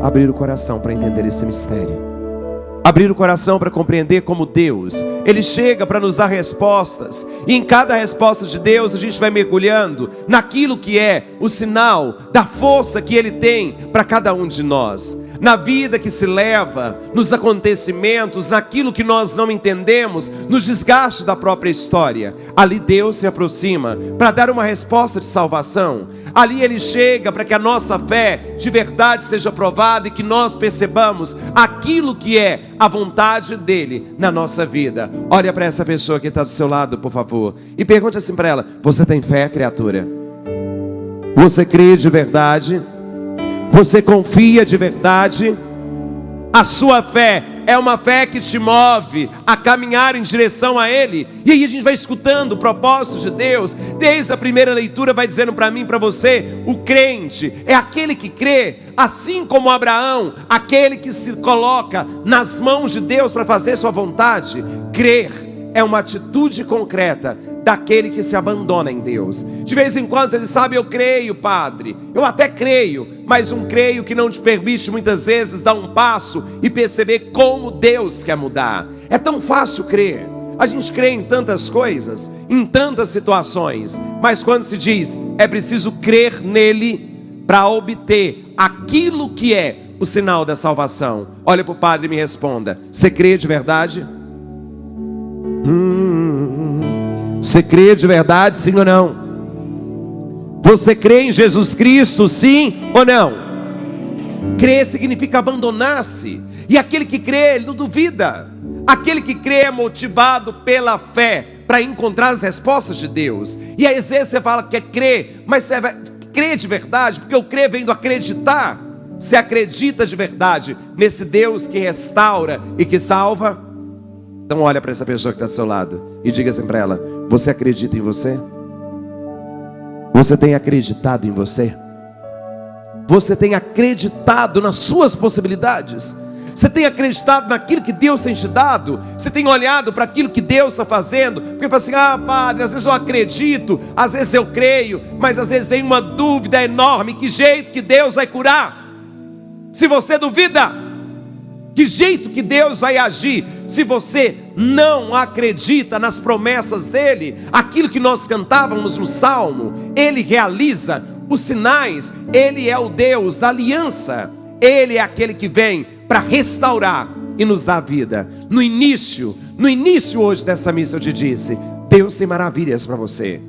abrir o coração para entender esse mistério. Abrir o coração para compreender como Deus, Ele chega para nos dar respostas. E em cada resposta de Deus a gente vai mergulhando naquilo que é o sinal da força que Ele tem para cada um de nós. Na vida que se leva, nos acontecimentos, naquilo que nós não entendemos, nos desgastes da própria história. Ali Deus se aproxima para dar uma resposta de salvação. Ali Ele chega para que a nossa fé de verdade seja provada e que nós percebamos aquilo que é a vontade dEle na nossa vida. Olha para essa pessoa que está do seu lado, por favor, e pergunte assim para ela: você tem fé, criatura? Você crê de verdade? Você confia de verdade? A sua fé é uma fé que te move a caminhar em direção a Ele. E aí a gente vai escutando o propósito de Deus. Desde a primeira leitura vai dizendo para mim e para você: o crente é aquele que crê, assim como Abraão, aquele que se coloca nas mãos de Deus para fazer sua vontade. Crer é uma atitude concreta daquele que se abandona em Deus. De vez em quando ele sabe: eu creio, padre, eu até creio, mas um creio que não te permite muitas vezes dar um passo e perceber como Deus quer mudar. É tão fácil crer, a gente crê em tantas coisas, em tantas situações, mas quando se diz é preciso crer nele para obter aquilo que é o sinal da salvação, olha para o padre e me responda: você crê de verdade? Você crê de verdade, sim ou não? Você crê em Jesus Cristo, sim ou não? Crer significa abandonar-se. E aquele que crê, ele não duvida. Aquele que crê é motivado pela fé para encontrar as respostas de Deus. E aí, às vezes você fala que é crer, mas você vai crer de verdade, porque o crer vem do acreditar. Você acredita de verdade nesse Deus que restaura e que salva? Então olha para essa pessoa que está do seu lado e diga assim para ela: você acredita em você? Você tem acreditado em você? Você tem acreditado nas suas possibilidades? Você tem acreditado naquilo que Deus tem te dado? Você tem olhado para aquilo que Deus está fazendo? Porque fala assim: ah, padre, às vezes eu acredito, às vezes eu creio, mas às vezes vem uma dúvida enorme: que jeito que Deus vai curar? Se você duvida, que jeito que Deus vai agir? Se você não acredita nas promessas dEle, aquilo que nós cantávamos no Salmo, Ele realiza os sinais. Ele é o Deus da aliança. Ele é aquele que vem para restaurar e nos dar vida. No início hoje dessa missa eu te disse: Deus tem maravilhas para você.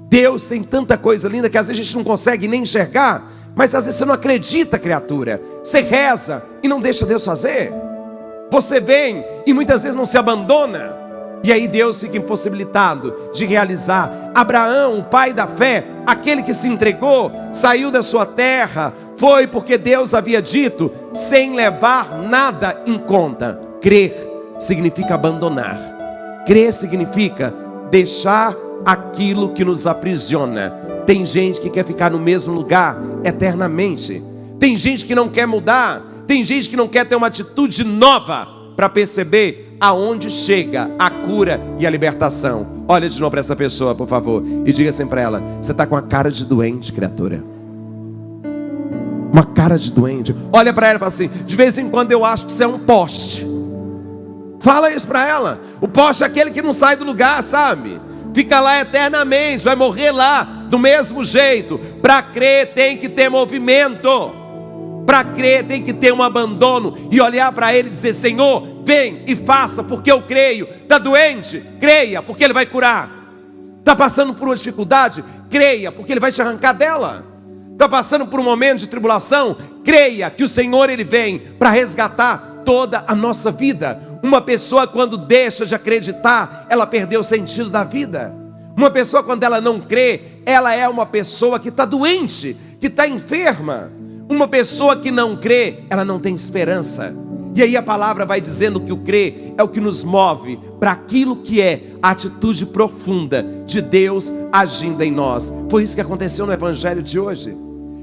Deus tem tanta coisa linda que às vezes a gente não consegue nem enxergar, mas às vezes você não acredita, criatura. Você reza e não deixa Deus fazer. Você vem e muitas vezes não se abandona, e aí Deus fica impossibilitado de realizar. Abraão, o pai da fé, aquele que se entregou, saiu da sua terra, foi porque Deus havia dito, sem levar nada em conta. Crer significa abandonar. Crer significa deixar aquilo que nos aprisiona. Tem gente que quer ficar no mesmo lugar eternamente. Tem gente que não quer mudar. Tem gente que não quer ter uma atitude nova para perceber aonde chega a cura e a libertação. Olha de novo para essa pessoa, por favor, e diga assim para ela: você está com a cara de doente, criatura. Uma cara de doente. Olha para ela e fala assim: de vez em quando eu acho que você é um poste. Fala isso para ela. O poste é aquele que não sai do lugar, sabe? Fica lá eternamente, vai morrer lá do mesmo jeito. Para crer tem que ter movimento. Para crer tem que ter um abandono e olhar para Ele e dizer: Senhor, vem e faça, porque eu creio. Está doente? Creia, porque Ele vai curar. Está passando por uma dificuldade? Creia, porque Ele vai te arrancar dela. Está passando por um momento de tribulação? Creia que o Senhor Ele vem para resgatar toda a nossa vida. Uma pessoa quando deixa de acreditar, ela perdeu o sentido da vida. Uma pessoa quando ela não crê, ela é uma pessoa que está doente, que está enferma. Uma pessoa que não crê, ela não tem esperança. E aí a palavra vai dizendo que o crer é o que nos move para aquilo que é a atitude profunda de Deus agindo em nós. Foi isso que aconteceu no evangelho de hoje.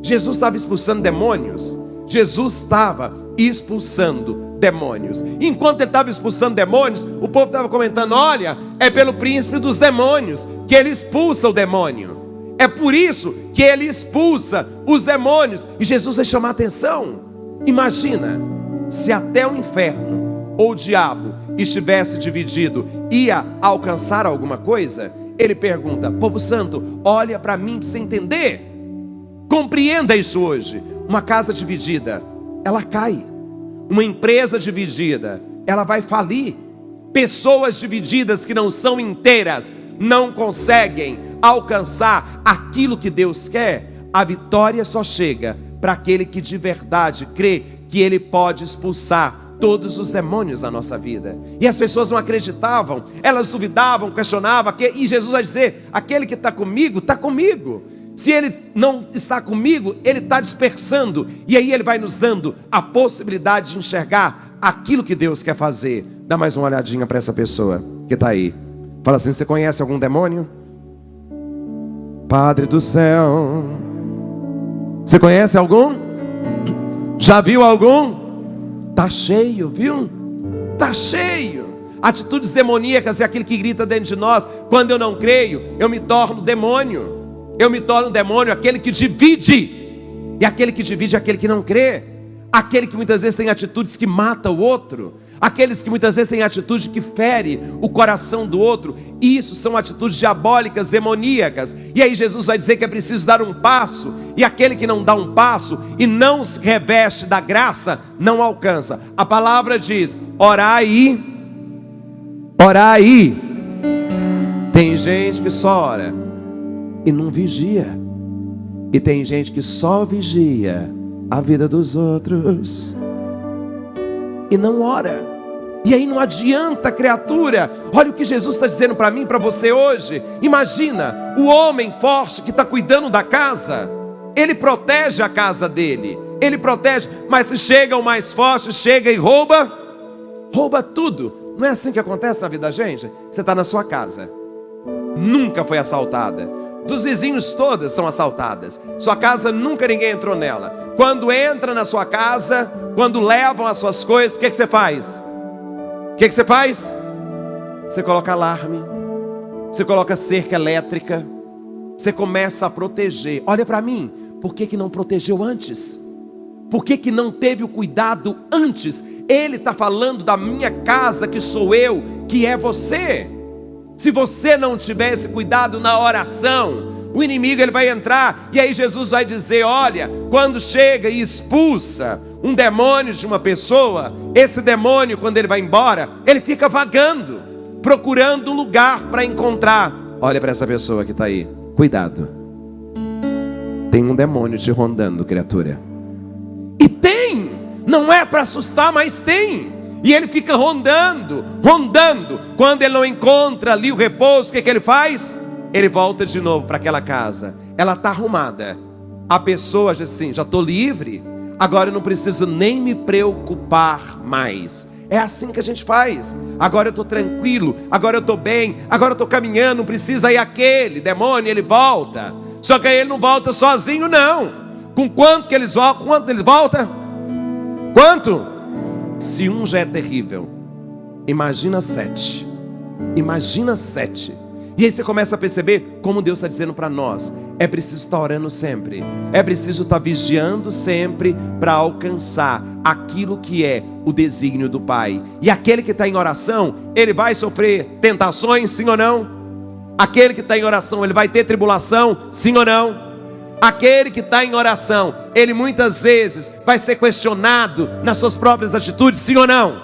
Jesus estava expulsando demônios. Jesus estava expulsando demônios. Enquanto ele estava expulsando demônios, o povo estava comentando: olha, é pelo príncipe dos demônios que ele expulsa o demônio. É por isso que ele expulsa os demônios. E Jesus vai chamar a atenção. Imagina se até o inferno ou o diabo estivesse dividido, ia alcançar alguma coisa? Ele pergunta: povo santo, olha para mim para você entender. Compreenda isso hoje. Uma casa dividida, ela cai. Uma empresa dividida, ela vai falir. Pessoas divididas que não são inteiras não conseguem alcançar aquilo que Deus quer. A vitória só chega para aquele que de verdade crê que ele pode expulsar todos os demônios da nossa vida. E as pessoas não acreditavam, elas duvidavam, questionavam, e Jesus vai dizer: aquele que está comigo, está comigo. Se ele não está comigo, ele está dispersando. E aí ele vai nos dando a possibilidade de enxergar aquilo que Deus quer fazer. Dá mais uma olhadinha para essa pessoa que está aí. Fala assim: você conhece algum demônio? Padre do céu, você conhece algum? Já viu algum? Tá cheio, viu? Tá cheio. Atitudes demoníacas é aquele que grita dentro de nós: quando eu não creio, eu me torno demônio. Eu me torno demônio, aquele que divide. E aquele que divide é aquele que não crê. Aquele que muitas vezes tem atitudes que mata o outro. Aqueles que muitas vezes têm atitude que fere o coração do outro. Isso são atitudes diabólicas, demoníacas. E aí Jesus vai dizer que é preciso dar um passo. E aquele que não dá um passo e não se reveste da graça, não alcança. A palavra diz: orai. Orai. Tem gente que só ora e não vigia. E tem gente que só vigia a vida dos outros e não ora. E aí não adianta, criatura. Olha o que Jesus está dizendo para mim, para você hoje. Imagina o homem forte que está cuidando da casa. Ele protege a casa dele, ele protege. Mas se chega o mais forte, chega e rouba tudo. Não é assim que acontece na vida da gente? Você está na sua casa, nunca foi assaltada. Dos vizinhos todas são assaltadas. Sua casa nunca ninguém entrou nela. Quando entra na sua casa, quando levam as suas coisas, o que você faz? O que você faz? Você coloca alarme, você coloca cerca elétrica, você começa a proteger. Olha para mim, por que não protegeu antes? Por que não teve o cuidado antes? Ele está falando da minha casa, que sou eu, que é você. Se você não tiver esse cuidado na oração, o inimigo ele vai entrar. E aí Jesus vai dizer: olha, quando chega e expulsa um demônio de uma pessoa, esse demônio, quando ele vai embora, ele fica vagando, procurando um lugar para encontrar. Olha para essa pessoa que está aí, cuidado. Tem um demônio te rondando, criatura. E tem, não é para assustar, mas tem. E ele fica rondando. Quando ele não encontra ali o repouso, o que ele faz? Ele volta de novo para aquela casa. Ela está arrumada. A pessoa diz assim: já estou livre, agora eu não preciso nem me preocupar mais. É assim que a gente faz. Agora eu estou tranquilo, agora eu estou bem, agora eu estou caminhando, não precisa ir aquele demônio, ele volta. Só que aí ele não volta sozinho, não. Com quanto que eles voltam? Quanto ele volta? Quanto? Se um já é terrível, imagina 7. Imagina 7. E aí você começa a perceber como Deus está dizendo para nós: é preciso estar orando sempre, é preciso estar vigiando sempre para alcançar aquilo que é o desígnio do Pai. E aquele que está em oração, ele vai sofrer tentações, sim ou não? Aquele que está em oração, ele vai ter tribulação, sim ou não? Aquele que está em oração, ele muitas vezes vai ser questionado nas suas próprias atitudes, sim ou não?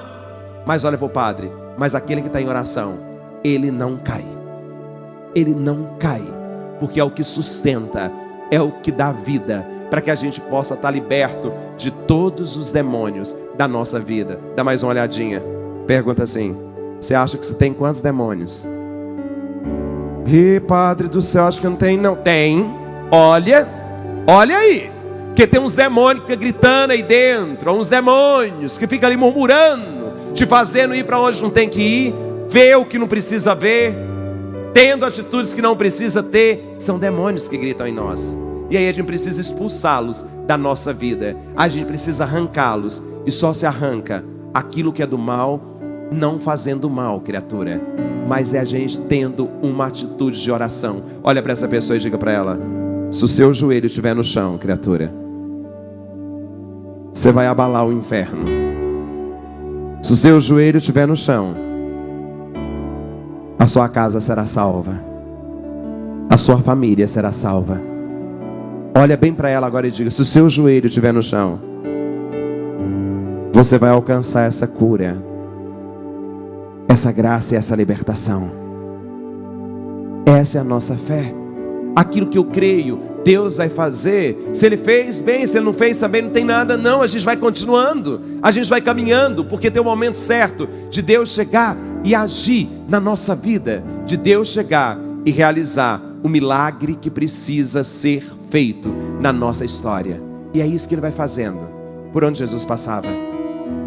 Mas olha para o Padre, mas aquele que está em oração, ele não cai. Ele não cai, porque é o que sustenta, é o que dá vida, para que a gente possa estar liberto de todos os demônios da nossa vida. Dá mais uma olhadinha, pergunta assim: você acha que você tem quantos demônios? Ih, Padre do céu, acho que não tem. Não tem. Olha aí, porque tem uns demônios que ficam gritando aí dentro, uns demônios que ficam ali murmurando, te fazendo ir para onde não tem que ir, ver o que não precisa ver, tendo atitudes que não precisa ter. São demônios que gritam em nós. E aí a gente precisa expulsá-los da nossa vida. A gente precisa arrancá-los. E só se arranca aquilo que é do mal, não fazendo mal, criatura, mas é a gente tendo uma atitude de oração. Olha para essa pessoa e diga para ela: se o seu joelho estiver no chão, criatura, você vai abalar o inferno. Se o seu joelho estiver no chão, a sua casa será salva, a sua família será salva. Olha bem para ela agora e diga: se o seu joelho estiver no chão, você vai alcançar essa cura, essa graça e essa libertação. Essa é a nossa fé. Aquilo que eu creio, Deus vai fazer. Se Ele fez, bem. Se Ele não fez, também não tem nada, não. A gente vai continuando, a gente vai caminhando, porque tem o momento certo de Deus chegar e agir na nossa vida, de Deus chegar e realizar o milagre que precisa ser feito na nossa história. E é isso que Ele vai fazendo, por onde Jesus passava.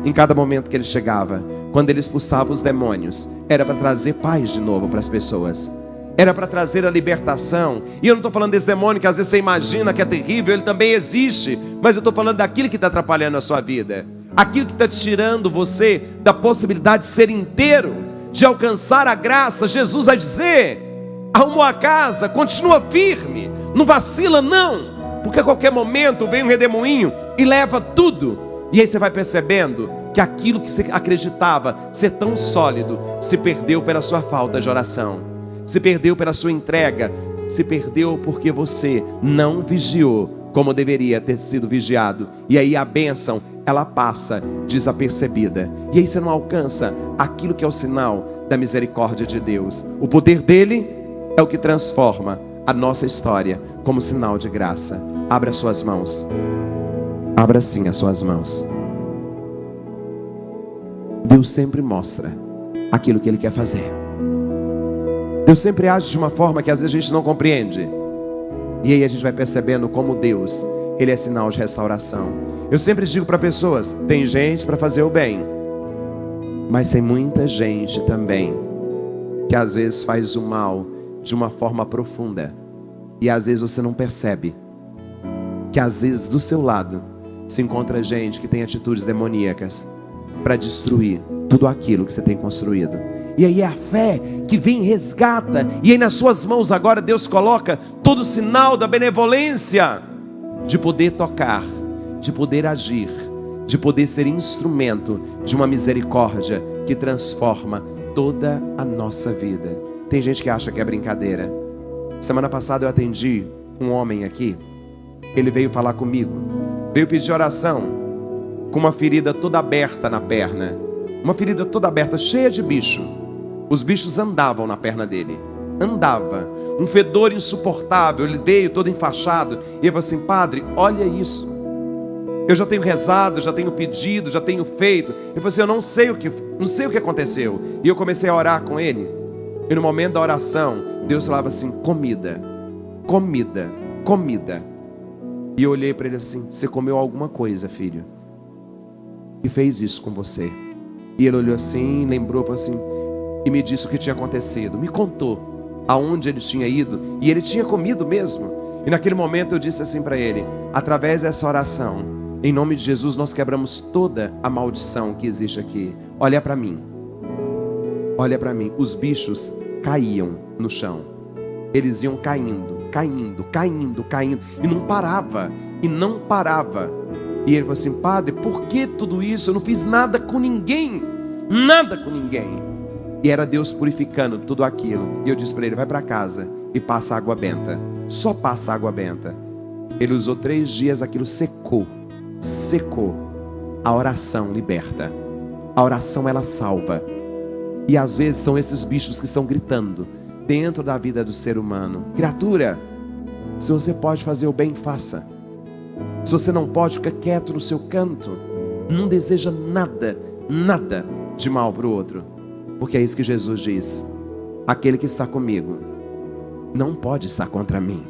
Em cada momento que Ele chegava, quando Ele expulsava os demônios, era para trazer paz de novo para as pessoas, era para trazer a libertação. E eu não estou falando desse demônio que às vezes você imagina que é terrível, ele também existe, mas eu estou falando daquilo que está atrapalhando a sua vida, aquilo que está tirando você da possibilidade de ser inteiro, de alcançar a graça. Jesus vai dizer: arrumou a casa, continua firme, não vacila não, porque a qualquer momento vem um redemoinho e leva tudo. E aí você vai percebendo que aquilo que você acreditava ser tão sólido se perdeu pela sua falta de oração, se perdeu pela sua entrega, se perdeu porque você não vigiou como deveria ter sido vigiado. E aí a bênção, ela passa desapercebida, e aí você não alcança aquilo que é o sinal da misericórdia de Deus. O poder dele é o que transforma a nossa história como sinal de graça. Abra as suas mãos. Abra sim as suas mãos. Deus sempre mostra aquilo que Ele quer fazer. Deus sempre age de uma forma que às vezes a gente não compreende. E aí a gente vai percebendo como Deus, Ele é sinal de restauração. Eu sempre digo para pessoas: tem gente para fazer o bem, mas tem muita gente também que às vezes faz o mal de uma forma profunda. E às vezes você não percebe que às vezes do seu lado se encontra gente que tem atitudes demoníacas para destruir tudo aquilo que você tem construído. E aí é a fé que vem e resgata. E aí nas suas mãos agora Deus coloca todo o sinal da benevolência, de poder tocar, de poder agir, de poder ser instrumento de uma misericórdia que transforma toda a nossa vida. Tem gente que acha que é brincadeira. Semana passada eu atendi um homem aqui. Ele veio falar comigo, veio pedir oração, com uma ferida toda aberta na perna, uma ferida toda aberta, cheia de bicho. Os bichos andavam na perna dele, andava, um fedor insuportável. Ele veio todo enfaixado e eu falei assim: padre, olha isso, eu já tenho rezado, já tenho pedido, já tenho feito. Ele falou assim: eu não sei o que aconteceu. E eu comecei a orar com ele, e no momento da oração Deus falava assim: comida, comida, comida. E eu olhei para ele assim: você comeu alguma coisa, filho, que fez isso com você? E ele olhou assim, lembrou, falou assim, e me disse o que tinha acontecido. Me contou aonde ele tinha ido, e ele tinha comido mesmo. E naquele momento eu disse assim para ele: através dessa oração, em nome de Jesus, nós quebramos toda a maldição que existe aqui. Olha para mim, olha para mim. Os bichos caíam no chão, eles iam caindo, caindo, caindo, caindo, e não parava, e não parava. E ele falou assim: padre, por que tudo isso? Eu não fiz nada com ninguém, nada com ninguém. E era Deus purificando tudo aquilo. E eu disse para ele: vai para casa e passa água benta, só passa água benta. Ele usou 3 dias, aquilo secou, secou. A oração liberta, a oração ela salva. E às vezes são esses bichos que estão gritando dentro da vida do ser humano: criatura, se você pode fazer o bem, faça. Se você não pode, fica quieto no seu canto. Não deseja nada, nada de mal para o outro. Porque é isso que Jesus diz: aquele que está comigo não pode estar contra mim.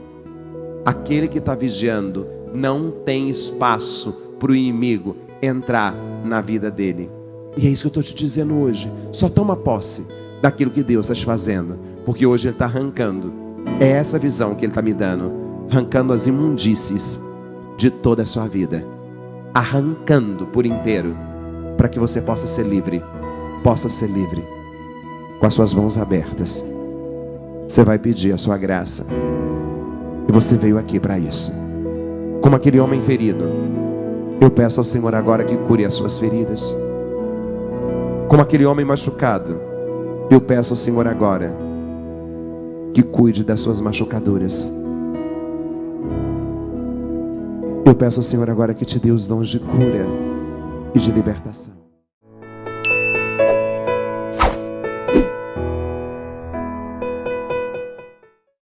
Aquele que está vigiando não tem espaço para o inimigo entrar na vida dele. E é isso que eu estou te dizendo hoje. Só toma posse daquilo que Deus está te fazendo, porque hoje Ele está arrancando. É essa visão que Ele está me dando, arrancando as imundícies de toda a sua vida, arrancando por inteiro, para que você possa ser livre, com as suas mãos abertas. Você vai pedir a sua graça, e você veio aqui para isso, como aquele homem ferido. Eu peço ao Senhor agora que cure as suas feridas. Como aquele homem machucado, eu peço ao Senhor agora que cuide das suas machucaduras. Eu peço ao Senhor agora que te dê os dons de cura e de libertação.